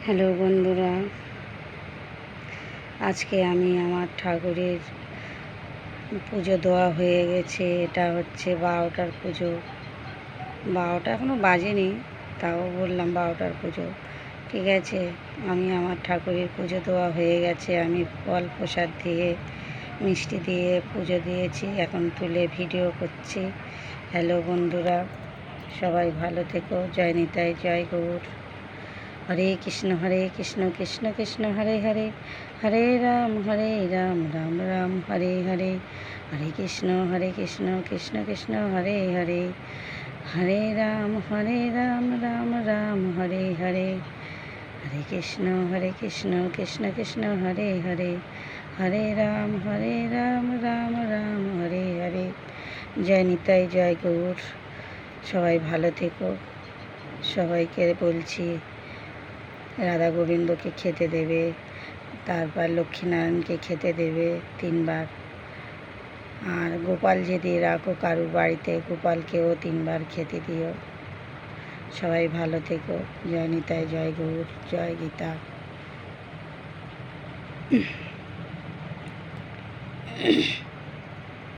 Hello বন্ধুরা, আজকে আমি আমার ঠাকুরের পুজো দেওয়া হয়ে গেছে। এটা হচ্ছে 12টার পুজো। 12টা এখনও বাজেনি, তাও বললাম 12টার পুজো। ঠিক আছে, আমি আমার ঠাকুরের পুজো দেওয়া হয়ে গেছে। আমি ফল প্রসাদ দিয়ে মিষ্টি দিয়ে পুজো দিয়েছি, এখন তুলে ভিডিও করছি। হ্যালো বন্ধুরা, সবাই ভালো থেকো। জয় নিতাই, জয় গৌর। হরে কৃষ্ণ কৃষ্ণ কৃষ্ণ হরে হরে, হরে রাম রাম রাম হরে হরে। হরে কৃষ্ণ কৃষ্ণ কৃষ্ণ হরে হরে, হরে রাম রাম রাম হরে হরে। হরে কৃষ্ণ কৃষ্ণ কৃষ্ণ হরে হরে, হরে রাম রাম রাম হরে হরে। জয় নিতাই, জয় গৌর। সবাই ভালো থেকো। সবাইকে বলছি রাধা গোবিন্দকে খেতে দেবে, তারপর লক্ষ্মীনারায়ণকে খেতে দেবে 3 বার। আর গোপাল যদি রাখো কারুর বাড়িতে, গোপালকেও 3 বার খেতে দিও। সবাই ভালো থেকো। জয় নিতাই, জয় গৌর, জয় গীতা।